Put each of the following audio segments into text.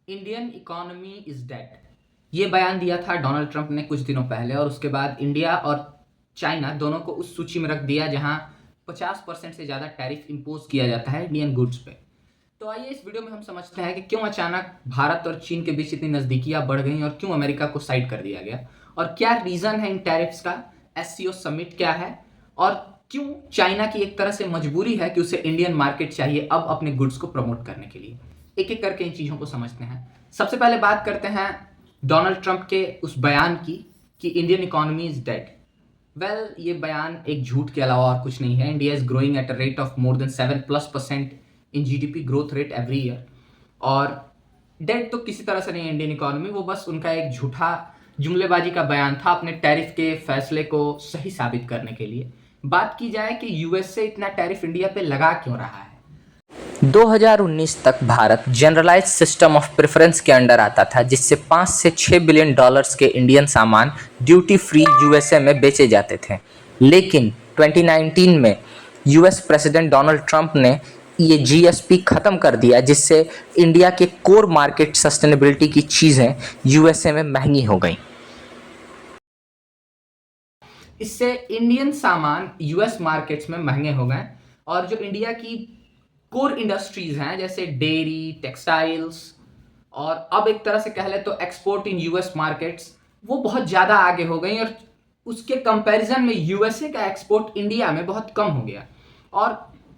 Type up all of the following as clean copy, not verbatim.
Indian economy is dead. ये बयान दिया था डोनाल्ड ट्रंप ने कुछ दिनों पहले, और उसके बाद इंडिया और चाइना दोनों को उस सूची में रख दिया जहां 50% से ज़्यादा टैरिफ इम्पोज किया जाता है इंडियन गुड्स पे। तो आइए इस वीडियो में हम समझते हैं कि क्यों अचानक भारत और चीन के बीच इतनी नज़दीकियां बढ़ गई और क्यों अमेरिका को साइड कर दिया गया, और क्या रीज़न है इन टैरिफ्स का, एससीओ समिट क्या है, और क्यों चाइना की एक तरह से मजबूरी है कि उसे इंडियन मार्केट चाहिए अब अपने गुड्स को प्रमोट करने के लिए। एक एक करके इन चीज़ों को समझते हैं। सबसे पहले बात करते हैं डोनाल्ड ट्रंप के उस बयान की कि Indian economy is dead. Well, ये बयान एक झूठ के अलावा और कुछ नहीं है। India is growing at a rate of more than 7+% in GDP growth rate every year. और डेड तो किसी तरह से नहीं है इंडियन इकोनॉमी, वो बस उनका एक झूठा जुमलेबाजी का बयान था अपने टैरिफ के फैसले को सही साबित करने के लिए। बात की जाए कि यूएस से इतना टैरिफ इंडिया पे लगा क्यों रहा है। 2019 तक Bharat generalise system of preference के अंडर आता था, जिससे 5 से 6 बिलियन डॉलर्स के इंडियन सामान ड्यूटी फ्री यूएसए में बेचे जाते थे। लेकिन 2019 में यूएस प्रेसिडेंट डोनाल्ड ट्रंप ने ये जीएसपी ख़त्म कर दिया, जिससे इंडिया के कोर मार्केट सस्टेनेबिलिटी की चीज़ें यूएसए में महंगी हो गई। इससे इंडियन सामान यूएस मार्केट्स में महंगे हो गए, और जो इंडिया की कोर इंडस्ट्रीज हैं जैसे डेयरी, टेक्सटाइल्स, और अब एक तरह से कह ले तो एक्सपोर्ट इन यूएस मार्केट्स, वो बहुत ज़्यादा आगे हो गई, और उसके कंपैरिजन में यूएसए का एक्सपोर्ट इंडिया में बहुत कम हो गया। और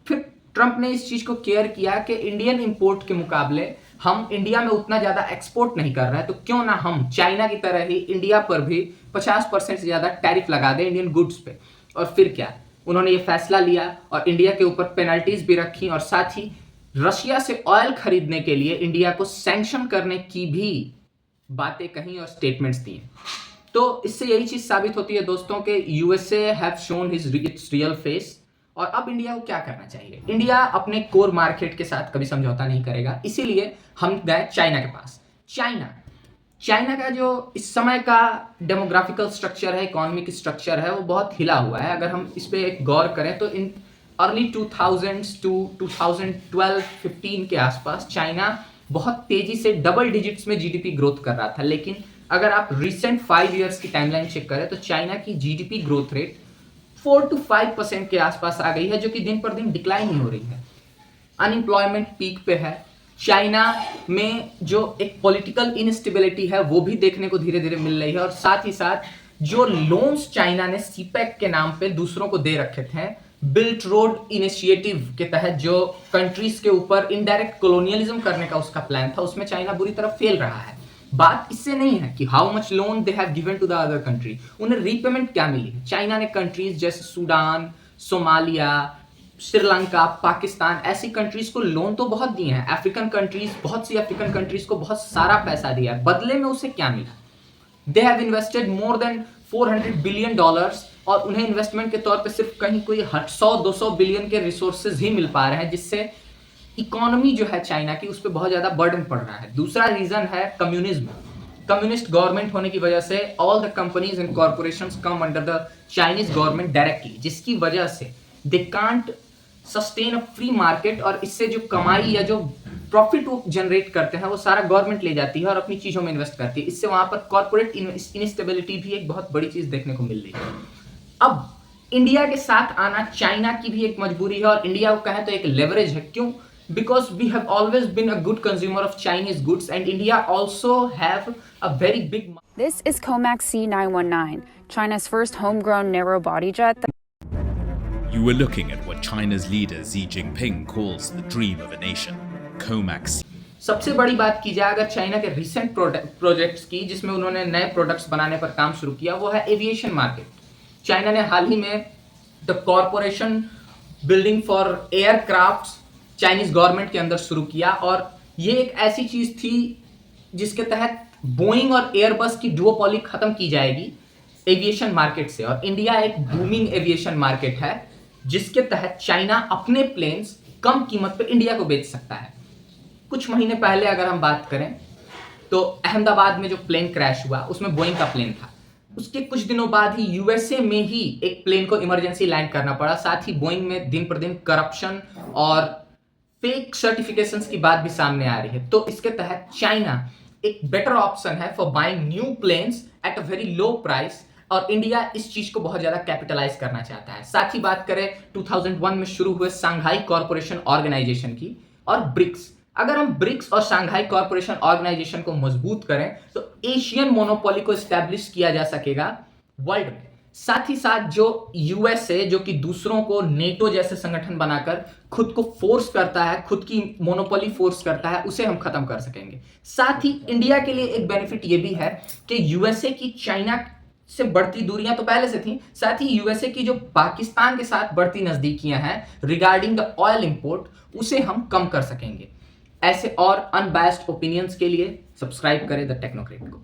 फिर ट्रंप ने इस चीज़ को केयर किया कि इंडियन इंपोर्ट के मुकाबले हम इंडिया में उतना ज़्यादा एक्सपोर्ट नहीं कर रहे हैं, तो क्यों ना हम चाइना की तरह ही इंडिया पर भी 50% से ज़्यादा टैरिफ लगा दें इंडियन गुड्स पे। और फिर क्या, उन्होंने ये फैसला लिया और इंडिया के ऊपर पेनल्टीज भी रखी, और साथ ही रशिया से ऑयल खरीदने के लिए इंडिया को सैंक्शन करने की भी बातें कही और स्टेटमेंट्स दिए। तो इससे यही चीज साबित होती है दोस्तों कि USA have shown his it's real face. और अब इंडिया को क्या करना चाहिए? इंडिया अपने कोर मार्केट के साथ कभी समझौता नहीं करेगा, इसीलिए हम गए चाइना के पास। चाइना का जो इस समय का डेमोग्राफिकल स्ट्रक्चर है, इकोनॉमिक स्ट्रक्चर है, वो बहुत हिला हुआ है। अगर हम इस पर एक गौर करें तो इन अर्ली 2000s टू 2012-15 के आसपास चाइना बहुत तेजी से डबल डिजिट्स में जीडीपी ग्रोथ कर रहा था। लेकिन अगर आप रिसेंट 5 ईयर्स की टाइमलाइन चेक करें तो चाइना की जीडीपी ग्रोथ रेट 4 to 5% के आसपास आ गई है, जो कि दिन पर दिन डिक्लाइन ही हो रही है। अनएम्प्लॉयमेंट पीक पे है। चाइना में जो एक पॉलिटिकल इनस्टेबिलिटी है वो भी देखने को धीरे धीरे मिल रही है, और साथ ही साथ जो लोन्स चाइना ने सीपेक के नाम पे दूसरों को दे रखे थे, बिल्ट रोड इनिशिएटिव के तहत जो कंट्रीज के ऊपर इनडायरेक्ट कॉलोनियलिज्म करने का उसका प्लान था, उसमें चाइना बुरी तरह फेल रहा है। बात इससे नहीं है कि how much loan they have given to the other country, उन्हें रीपेमेंट क्या मिली है। चाइना ने कंट्रीज जैसे सूडान, सोमालिया, श्रीलंका, पाकिस्तान, ऐसी कंट्रीज को लोन तो बहुत दिए हैं। बहुत सी अफ्रीकन कंट्रीज को बहुत सारा पैसा दिया है, बदले में उसे क्या मिला? They have invested more than $400 billion, और उन्हें इन्वेस्टमेंट के तौर पे सिर्फ कहीं कोई 100-200 बिलियन के रिसोर्सेज ही मिल पा रहे हैं, जिससे इकोनॉमी जो है चाइना की उस पर बहुत ज्यादा बर्डन पड़ रहा है। दूसरा रीजन है कम्युनिज्म। कम्युनिस्ट गवर्नमेंट होने की वजह से all the companies and corporations come under the Chinese government directly, जिसकी वजह से they can't sustain a free market, और इससे जो कमाई या जो प्रॉफिट वो जनरेट करते हैं वो सारा गवर्नमेंट ले जाती है और अपनी चीजों में इन्वेस्ट करती है। इससे वहां पर कॉर्पोरेट इनस्टेबिलिटी भी एक बहुत बड़ी चीज देखने को मिल रही है। अब इंडिया के साथ आना चाइना की भी एक मजबूरी है, और इंडिया को कहें तो एक लेवरेज है। क्यों? Because we have always been a good consumer of Chinese goods, and India also have a very big. This is Comac C919, China's first homegrown narrow-body jet. You were looking at what China's leader Xi Jinping calls the dream of a nation, Comac C. सबसे बड़ी बात की जाए अगर China के recent projects की, जिसमें उन्होंने नए प्रोडक्ट्स बनाने पर काम शुरू किया, वो है एविएशन मार्केट। चाइना ने हाल ही में the corporation building for aircrafts Chinese government के अंदर शुरू किया, और ये एक ऐसी चीज थी जिसके तहत बोइंग और एयरबस की डुओपोली खत्म की जाएगी एविएशन मार्केट से। और इंडिया एक बूमिंग एविएशन मार्केट है, जिसके तहत चाइना अपने प्लेन्स कम कीमत पे इंडिया को बेच सकता है। कुछ महीने पहले अगर हम बात करें तो अहमदाबाद में जो प्लेन क्रैश हुआ उसमें बोइंग का प्लेन था। उसके कुछ दिनों बाद ही यूएसए में ही एक प्लेन को इमरजेंसी लैंड करना पड़ा। साथ ही बोइंग में दिन पर दिन करप्शन और फेक सर्टिफिकेशंस की बात भी सामने आ रही है। तो इसके तहत चाइना एक बेटर ऑप्शन है for buying new planes at a very low price, और इंडिया इस चीज को बहुत ज्यादा कैपिटलाइज करना चाहता है। साथ ही बात करें 2001 में शुरू हुए सांघाई कॉर्पोरेशन ऑर्गेनाइजेशन की और ब्रिक्स, अगर हम ब्रिक्स और सांघाई कॉर्पोरेशन ऑर्गेनाइजेशन को मजबूत करें तो एशियन मोनोपोली को स्टैब्लिश किया जा सकेगा वर्ल्ड में। साथ ही साथ जो यूएसए, जो कि दूसरों को नेटो जैसे संगठन बनाकर खुद को फोर्स करता है, खुद की मोनोपोली फोर्स करता है, उसे हम खत्म कर सकेंगे। साथ ही इंडिया के लिए एक बेनिफिट ये भी है कि यूएसए की चाइना से बढ़ती दूरियां तो पहले से थी, साथ ही यूएसए की जो पाकिस्तान के साथ बढ़ती नजदीकियां हैं रिगार्डिंग द ऑयल इंपोर्ट, उसे हम कम कर सकेंगे। ऐसे और अनबायस्ड ओपिनियंस के लिए सब्सक्राइब करें द टेक्नोक्रेट को।